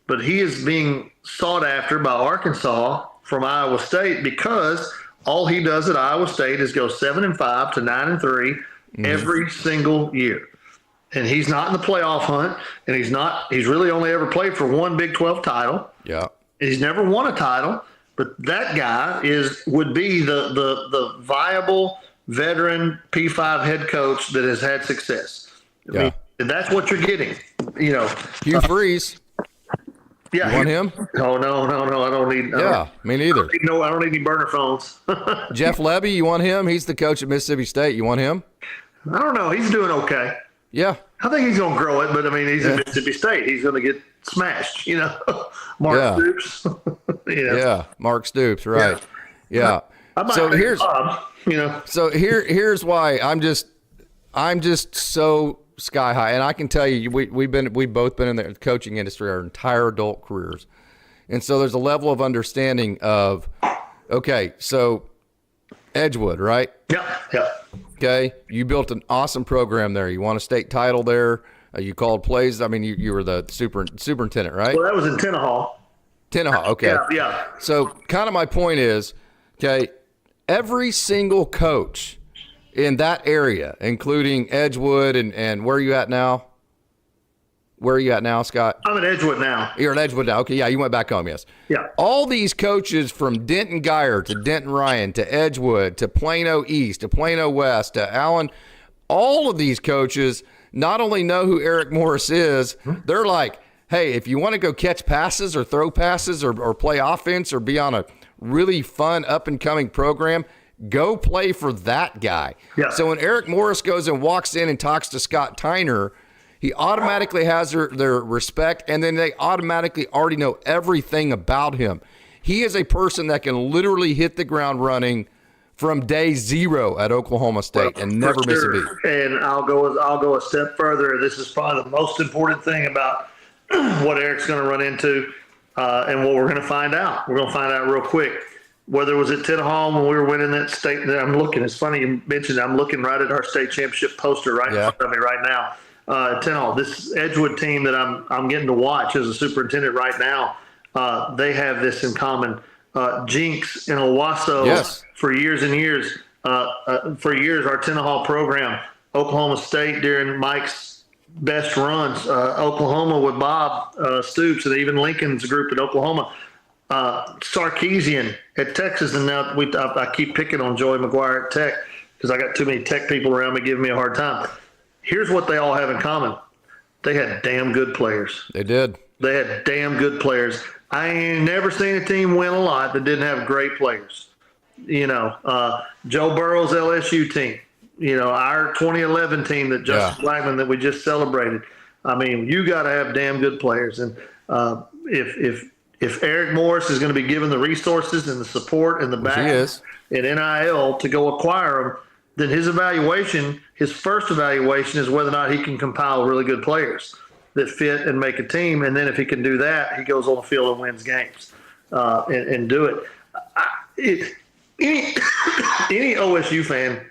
but he is being sought after by Arkansas from Iowa State because all he does at Iowa State is go 7-5 to 9-3 every single year. And he's not in the playoff hunt, and he's really only ever played for one Big 12 title. Yeah. He's never won a title. But that guy would be the viable veteran P5 head coach that has had success. I mean, and that's what you're getting. You know, Hugh Freeze. Yeah, you want him? No, I don't need. Me neither. I don't need any burner phones. Jeff Levy, you want him? He's the coach at Mississippi State. You want him? I don't know. He's doing okay. Yeah. I think he's going to grow it, but I mean, he's at Mississippi State. He's going to get smashed, you know. Mark Stoops. Yeah, Mark Stoops, right. Yeah. So here's So here's why I'm just so sky high, and I can tell you we've both been in the coaching industry our entire adult careers. And so there's a level of understanding of okay, so Edgewood, right? Yeah. Okay, you built an awesome program there. You won a state title there. You called plays. I mean, you were the superintendent, right? Well, that was in Tenaha. Okay. Yeah. So kind of my point is, okay, every single coach in that area, including Edgewood and where are you at now? Where are you at now, Scott? I'm at Edgewood now. You're at Edgewood now. Okay, yeah, you went back home, yes. Yeah. All these coaches from Denton Geyer to Denton Ryan to Edgewood to Plano East to Plano West to Allen, all of these coaches not only know who Eric Morris is, they're like, hey, if you want to go catch passes or throw passes or play offense or be on a really fun up-and-coming program, go play for that guy. Yeah. So when Eric Morris goes and walks in and talks to Scott Tyner, he automatically has their respect, and then they automatically already know everything about him. He is a person that can literally hit the ground running from day zero at Oklahoma State and never miss a beat. And I'll go a step further. This is probably the most important thing about what Eric's going to run into and what we're going to find out. We're going to find out real quick. Whether it was at Tenaha when we were winning that state, I'm looking. It's funny you mentioned. I'm looking right at our state championship poster right in front of me right now. Tenaha, this Edgewood team that I'm getting to watch as a superintendent right now, they have this in common. Jinx and Owasso for years and years for years, our Tenaha program, Oklahoma State during Mike's best runs, Oklahoma with Bob Stoops, and even Lincoln's group at Oklahoma, Sarkeesian at Texas, and now I keep picking on Joey McGuire at Tech because I got too many Tech people around me giving me a hard time. Here's what they all have in common. They had damn good players. They did. They had damn good players. I ain't never seen a team win a lot that didn't have great players. Joe Burrow's LSU team, our 2011 team that Justin Blackman that we just celebrated. I mean, you got to have damn good players. And if Eric Morris is going to be given the resources and the support and the back and NIL to go acquire them, then his first evaluation is whether or not he can compile really good players that fit and make a team. And then if he can do that, he goes on the field and wins games and do it. Any OSU fan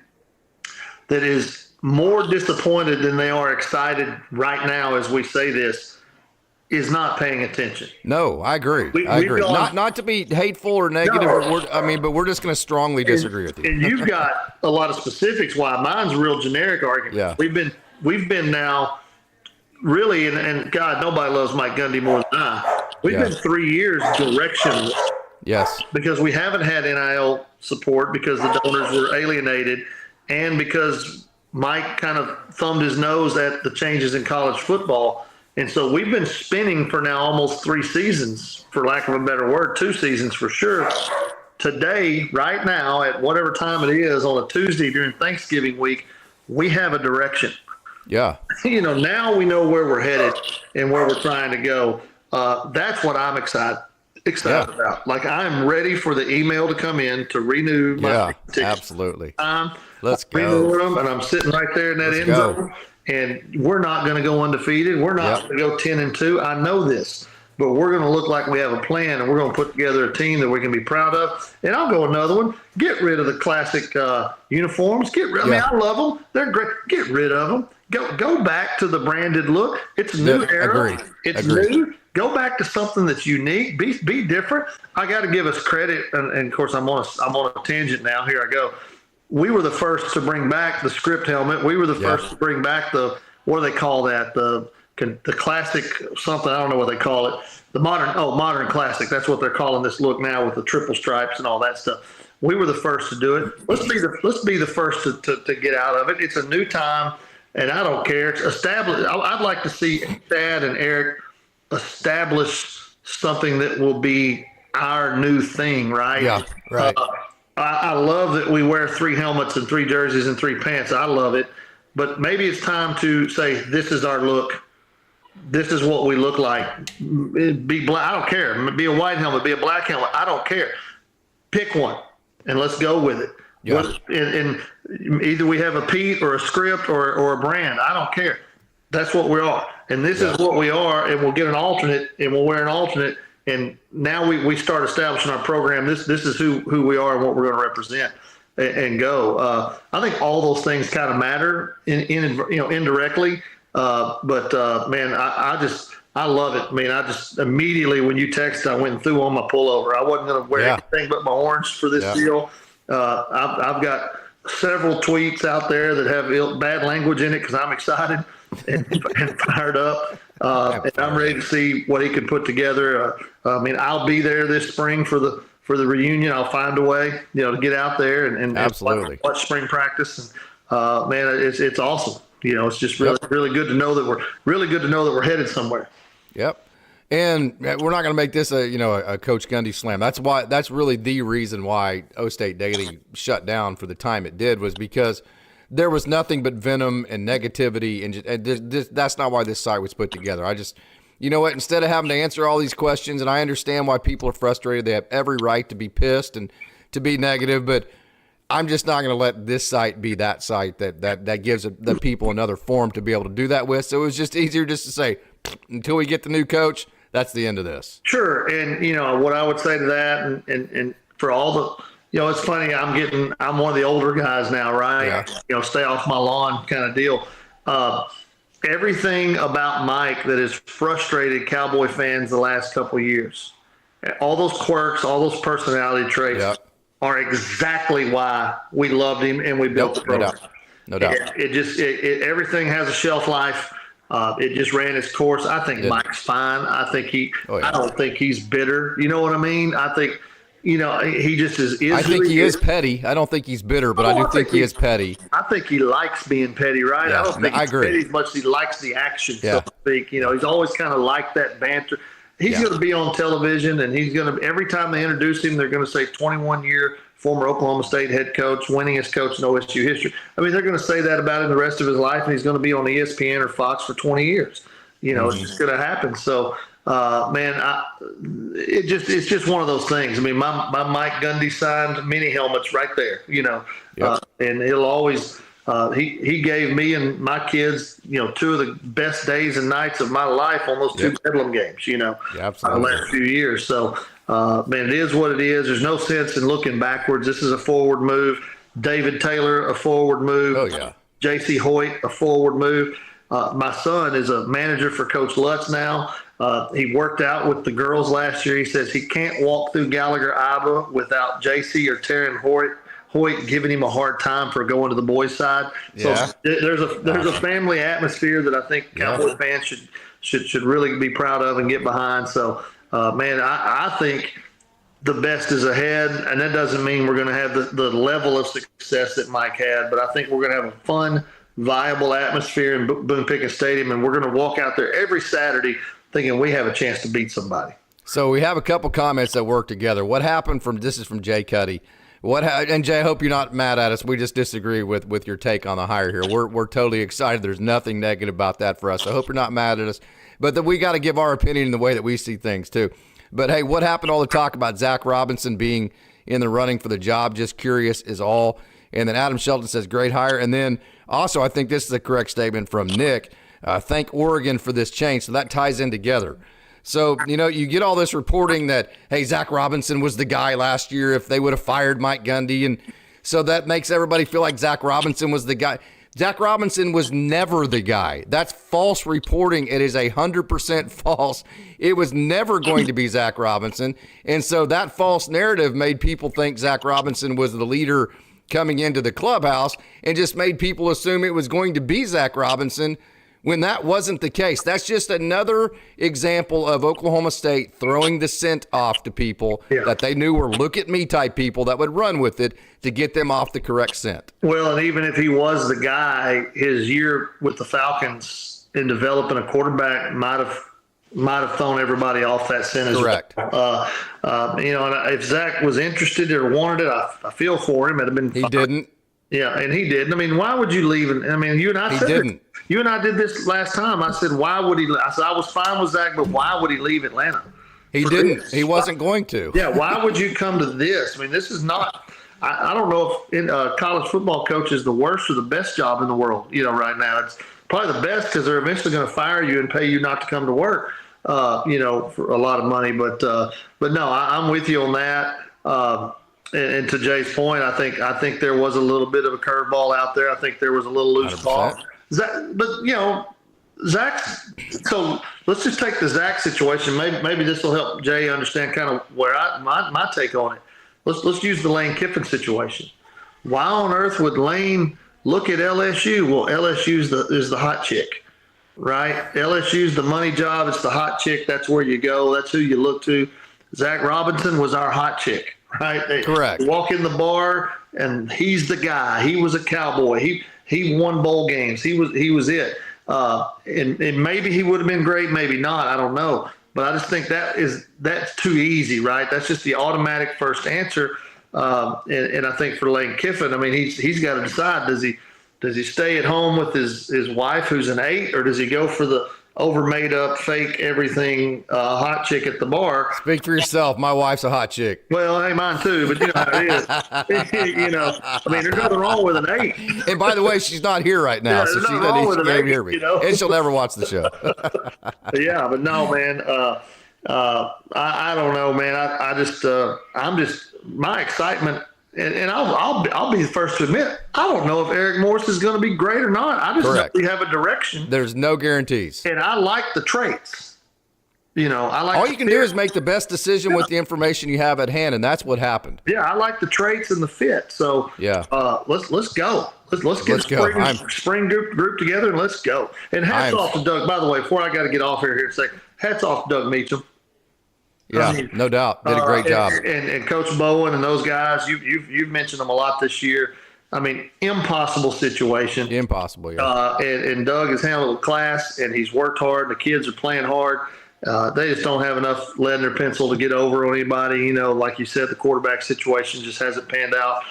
that is more disappointed than they are excited right now as we say this is not paying attention. No, I agree. I agree. Not to be hateful or negative, but we're just going to strongly disagree with you. And you've got a lot of specifics why. Mine's a real generic argument. Yeah. We've been now really, and God, nobody loves Mike Gundy more than I. We've been 3 years directionless. Yes. Because we haven't had NIL support because the donors were alienated and because Mike kind of thumbed his nose at the changes in college football. And so we've been spinning for now almost 3 seasons, for lack of a better word, 2 seasons for sure. Today, right now, at whatever time it is on a Tuesday during Thanksgiving week, we have a direction. Yeah. Now we know where we're headed and where we're trying to go. That's what I'm excited about. Like, I'm ready for the email to come in to renew my tickets. Absolutely. Let's go. Renewing them, and I'm sitting right there in that end zone. And we're not going to go undefeated. We're not going to go 10-2. I know this, but we're going to look like we have a plan, and we're going to put together a team that we can be proud of. And I'll go another one. Get rid of the classic uniforms. I mean, I love them. They're great. Get rid of them. Go back to the branded look. It's a new era. Agreed. It's new. Go back to something that's unique. Be different. I got to give us credit, and of course I'm on a tangent now. Here I go. We were the first to bring back the script helmet. We were the first to bring back the, what do they call that? The classic something. I don't know what they call it. The modern classic. That's what they're calling this look now with the triple stripes and all that stuff. We were the first to do it. Let's be the first to get out of it. It's a new time, and I don't care. It's established. I'd like to see Chad and Eric establish something that will be our new thing, right? Yeah, right. I love that we wear 3 helmets and 3 jerseys and 3 pants. I love it. But maybe it's time to say, this is our look. This is what we look like. Be black. I don't care. Be a white helmet, be a black helmet. I don't care. Pick one and let's go with it. Yeah. And either we have a Pete or a script or a brand. I don't care. That's what we are. And this is what we are. And we'll get an alternate and we'll wear an alternate. And now we start establishing our program. This is who we are and what we're going to represent and go. I think all those things kind of matter indirectly. But man, I love it. I mean, I just immediately when you texted, I went and threw on my pullover. I wasn't going to wear anything but my orange for this deal. I've got several tweets out there that have bad language in it because I'm excited and fired up. And I'm ready to see what he can put together. I mean, I'll be there this spring for the reunion. I'll find a way, to get out there and absolutely watch spring practice. And man, it's awesome. It's just really good to know that we're headed somewhere. Yep. And we're not going to make this a Coach Gundy slam. That's really the reason why OState Daily shut down for the time it did, was because there was nothing but venom and negativity, and that's not why this site was put together. Instead of having to answer all these questions, and I understand why people are frustrated, they have every right to be pissed and to be negative, but I'm just not going to let this site be that site that gives the people another forum to be able to do that with. So it was just easier just to say, until we get the new coach, that's the end of this. Sure. And, what I would say to that, and for all the, it's funny, I'm one of the older guys now, right? Yeah. Stay off my lawn kind of deal. Everything about Mike that has frustrated Cowboy fans the last couple of years, all those quirks, all those personality traits, are exactly why we loved him and we built the program. No doubt. Everything has a shelf life. It just ran its course. I think Mike's fine. I think I don't think he's bitter. You know what I mean? I think, he just is. I think he is petty. I don't think he's bitter, but I do think he is petty. I think he likes being petty, right? Yeah, I don't think I he's agree. petty as much as he likes the action, so to speak. He's always kind of like that banter. He's going to be on television, and he's going to, every time they introduce him, they're going to say 21-year former Oklahoma State head coach, winningest coach in OSU history. I mean, they're going to say that about him the rest of his life, and he's going to be on ESPN or Fox for 20 years. It's just going to happen. So, it's just one of those things. I mean, my Mike Gundy signed mini helmets right there, and he'll always he gave me and my kids, two of the best days and nights of my life on those two Bedlam games, the last few years. So, it is what it is. There's no sense in looking backwards. This is a forward move. David Taylor, a forward move. Oh, yeah. J.C. Hoyt, a forward move. My son is a manager for Coach Lutz now. He worked out with the girls last year. He says he can't walk through Gallagher-Iba without J.C. or Taryn Hoyt giving him a hard time for going to the boys' side. So there's a family atmosphere that I think Cowboy fans should really be proud of and get behind. So, I think the best is ahead, and that doesn't mean we're going to have the level of success that Mike had, but I think we're going to have a fun, viable atmosphere in Boone Pickens Stadium, and we're going to walk out there every Saturday thinking we have a chance to beat somebody. So we have a couple comments that work together. What happened this is from Jay Cuddy. And Jay, I hope you're not mad at us. We just disagree with your take on the hire here. We're totally excited. There's nothing negative about that for us. I hope you're not mad at us. But we got to give our opinion in the way that we see things too. But hey, what happened? All the talk about Zach Robinson being in the running for the job. Just curious is all. And then Adam Shelton says great hire. And then also, I think this is a correct statement from Nick. Thank Oregon for this change. So that ties in together. So, you get all this reporting that, hey, Zach Robinson was the guy last year if they would have fired Mike Gundy. And so that makes everybody feel like Zach Robinson was the guy. Zach Robinson was never the guy. That's false reporting. It is 100% false. It was never going to be Zach Robinson. And so that false narrative made people think Zach Robinson was the leader coming into the clubhouse and just made people assume it was going to be Zach Robinson when that wasn't the case. That's just another example of Oklahoma State throwing the scent off to people that they knew were look at me type people that would run with it to get them off the correct scent. Well, and even if he was the guy, his year with the Falcons in developing a quarterback might have thrown everybody off that scent as well. Correct. And if Zach was interested or wanted it, I feel for him. It'd have been He fine. didn't. Yeah, and he didn't. I mean, why would you leave? I mean, you and I said didn't. You and I did this last time. I said, why would he? I said, I was fine with Zach, but why would he leave Atlanta? He didn't. He wasn't going to. Yeah, why would you come to this? I mean, this is not – I don't know if college football coach is the worst or the best job in the world, right now. It's probably the best because they're eventually going to fire you and pay you not to come to work, for a lot of money. But no, I'm with you on that. And to Jay's point, I think there was a little bit of a curveball out there. I think there was a little loose 100%. ball. Zach. So let's just take the Zach situation. Maybe this will help Jay understand kind of where my take on it. Let's use the Lane Kiffin situation. Why on earth would Lane look at LSU? Well, LSU is the hot chick, right? LSU's the money job. It's the hot chick. That's where you go. That's who you look to. Zach Robinson was our hot chick, right? Correct. You walk in the bar and he's the guy. He was a Cowboy. He won bowl games. He was it. And maybe he would have been great, maybe not. I don't know. But I just think that's too easy, right? That's just the automatic first answer. And I think for Lane Kiffin, I mean, he's got to decide: does he stay at home with his wife, who's an 8, or does he go for the over made up, fake everything hot chick at the bar? Speak for yourself. My wife's a hot chick. Well, hey, mine too, but you know how it is. I mean, there's nothing wrong with an 8. And by the way, she's not here right now, so she doesn't even hear me. And she'll never watch the show. Yeah, but no, man. I don't know, man. I'm just my excitement. And I'll be the first to admit, I don't know if Eric Morris is going to be great or not. I just know we have a direction. There's no guarantees. And I like the traits. I like all you can do is make the best decision with the information you have at hand, and that's what happened. Yeah, I like the traits and the fit. So let's go. Let's get spring group together and let's go. And hats off to Doug. By the way, before I got to get off here to say, hats off to Doug Meacham. Yeah, no doubt. Did a great job. And Coach Bowen and those guys, you've mentioned them a lot this year. I mean, impossible situation. Impossible, yeah. And Doug has handled class, and he's worked hard. The kids are playing hard. They just don't have enough lead in their pencil to get over on anybody. Like you said, the quarterback situation just hasn't panned out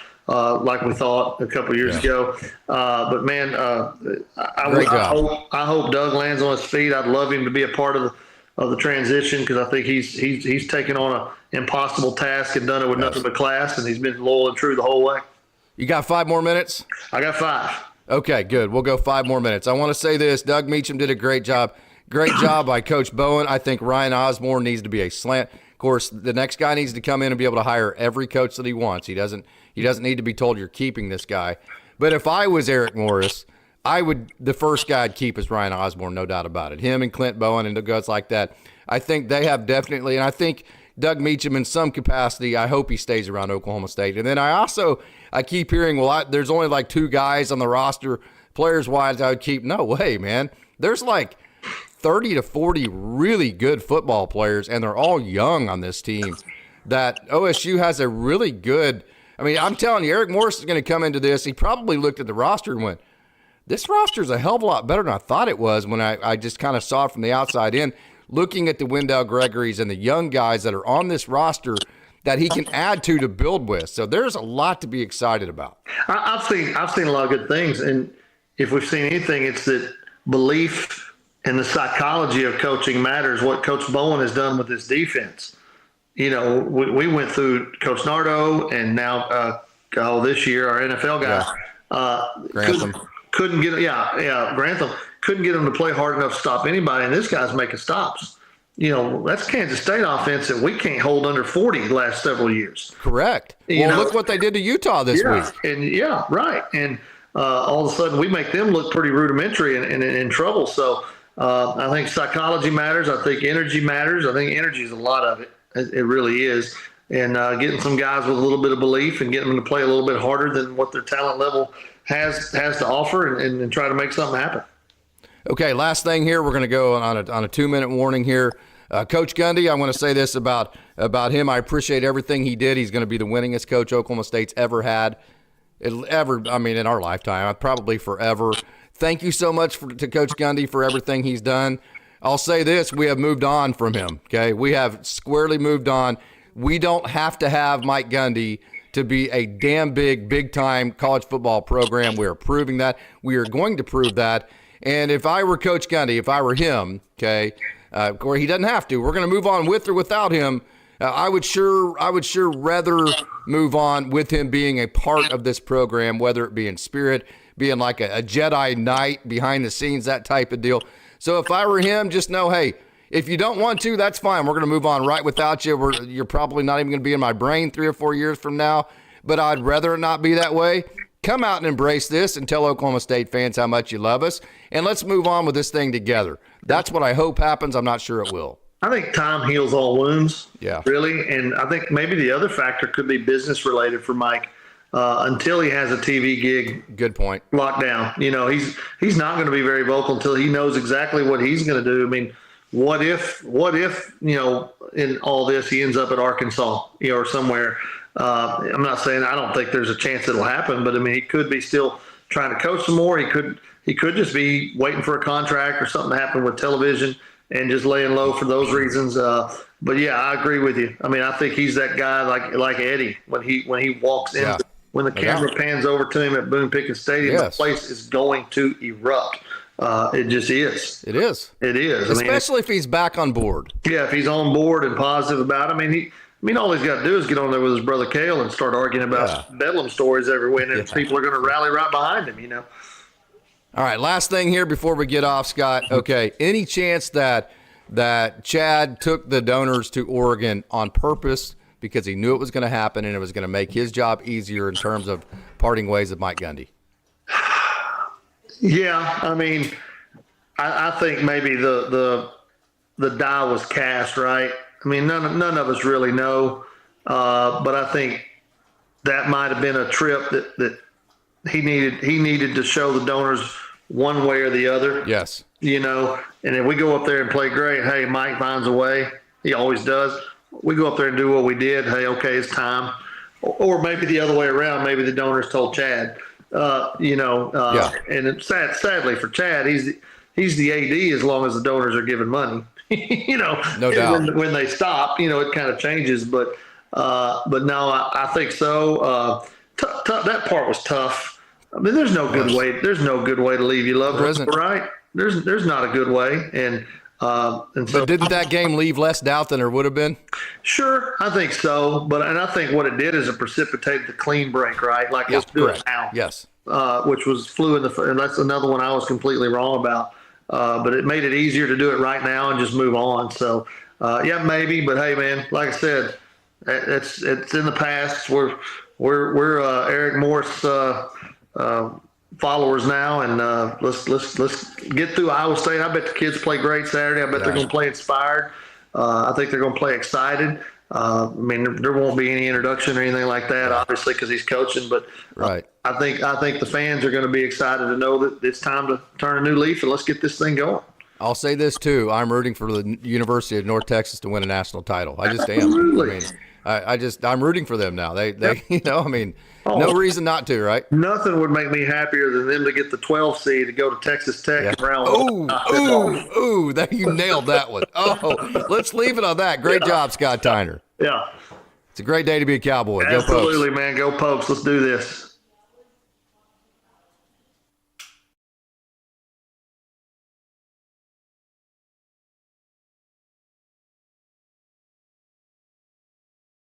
like we thought a couple of years ago. But, man, I hope Doug lands on his feet. I'd love him to be a part of the transition because I think he's taken on an impossible task and done it with nothing but class, and he's been loyal and true the whole way. You got 5 more minutes? I got 5. Okay, good. We'll go 5 more minutes. I want to say this. Doug Meacham did a great job. Great job by Coach Bowen. I think Ryan Osborne needs to be a slant. Of course, the next guy needs to come in and be able to hire every coach that he wants. He doesn't need to be told you're keeping this guy. But if I was Eric Morris, the first guy I'd keep is Ryan Osborne, no doubt about it. Him and Clint Bowen and the guys like that. I think they have definitely, and I think Doug Meacham in some capacity, I hope he stays around Oklahoma State. And then I keep hearing, there's only like 2 guys on the roster, players-wise, I would keep. No way, man. There's like 30 to 40 really good football players, and they're all young on this team, that OSU has a really good – I mean, I'm telling you, Eric Morris is going to come into this. He probably looked at the roster and went, this roster is a hell of a lot better than I thought it was when I just kind of saw it from the outside in, looking at the Wendell Gregory's and the young guys that are on this roster that he can add to build with. So there's a lot to be excited about. I've seen a lot of good things, and if we've seen anything, it's that belief and the psychology of coaching matters. What Coach Bowen has done with this defense. We went through Coach Nardo and now this year our NFL guy Grantham couldn't get Grantham couldn't get him to play hard enough to stop anybody, and this guy's making stops. That's Kansas State offense that we can't hold under 40 the last several years. Correct. Look what they did to Utah this week. And right. And all of a sudden we make them look pretty rudimentary and in trouble. So I think psychology matters. I think energy matters. I think energy is a lot of it. It really is. And getting some guys with a little bit of belief and getting them to play a little bit harder than what their talent level has to offer and try to make something happen. Okay, last thing here. We're going to go on a 2-minute warning here. Coach Gundy, I want to say this about him. I appreciate everything he did. He's going to be the winningest coach Oklahoma State's ever had. In our lifetime, probably forever. Thank you so much to Coach Gundy for everything he's done. I'll say this, we have moved on from him, okay? We have squarely moved on. We don't have to have Mike Gundy to be a damn big-time college football program. We are proving that. We are going to prove that. And if I were Coach Gundy, if I were him, okay, or he doesn't have to, we're going to move on with or without him. I would sure rather move on with him being a part of this program, whether it be in spirit, being like a Jedi Knight behind the scenes, that type of deal. So if I were him, just know, hey, if you don't want to, that's fine. We're going to move on right without you. You're probably not even going to be in my brain 3 or 4 years from now, but I'd rather it not be that way. Come out and embrace this and tell Oklahoma State fans how much you love us, and let's move on with this thing together. That's what I hope happens. I'm not sure it will. I think time heals all wounds, really, and I think maybe the other factor could be business-related for Mike. Until he has a TV gig, good point, locked down. He's not going to be very vocal until he knows exactly what he's going to do. I mean, what if in all this he ends up at Arkansas, or somewhere. I'm not saying I don't think there's a chance it'll happen, but I mean he could be still trying to coach some more. He could just be waiting for a contract or something to happen with television and just laying low for those reasons. But yeah, I agree with you. I mean, I think he's that guy like Eddie when he walks in. Yeah. When the camera pans over to him at Boone Pickens Stadium, the place is going to erupt. It just is. It is. It is. Especially if he's back on board. Yeah, if he's on board and positive about it. All he's got to do is get on there with his brother Cale and start arguing about Bedlam stories everywhere, and people are going to rally right behind him, All right, last thing here before we get off, Scott. Okay, any chance that Chad took the donors to Oregon on purpose because he knew it was going to happen and it was going to make his job easier in terms of parting ways with Mike Gundy? Yeah, I think maybe the the die was cast, right? I mean, none of us really know, but I think that might have been a trip that he needed to show the donors one way or the other. Yes. And if we go up there and play great, hey, Mike finds a way. He always does. We go up there and do what we did. Hey, okay, it's time. Or maybe the other way around. Maybe the donors told Chad. Yeah. And it's sadly for Chad, he's the AD as long as the donors are giving money. No doubt. When they stop, it kind of changes. But no, I think so. That part was tough. I mean, there's no good way. There's no good way to leave your loved ones, right? There's not a good way. And so, but didn't that game leave less doubt than there would have been? Sure, I think so. And I think what it did is it precipitated the clean break, right? Like, Yeah, let's do correct. it now. Yes. Which was flew in the, and that's another one I was completely wrong about. But it made it easier to do it right now and just move on. So, yeah, maybe. But hey, man, like I said, it's in the past. We're Eric Morris followers now, and let's get through Iowa State. I bet the kids play great Saturday. I bet they're going to play inspired. I think they're going to play excited. I mean, there won't be any introduction or anything like that, obviously, because he's coaching. But right. I think the fans are going to be excited to know that it's time to turn a new leaf and let's get this thing going. I'll say this too: I'm rooting for the University of North Texas to win a national title. I just am. Absolutely. I mean, I'm rooting for them now. They no reason not to, right? Nothing would make me happier than them to get the 12 seed to go to Texas Tech and round. Ooh, that you nailed that one. Oh, let's leave it on that. Great job, Scott Tyner. Yeah. It's a great day to be a Cowboy. Absolutely, Go Pokes. man. Go Pokes. Let's do this.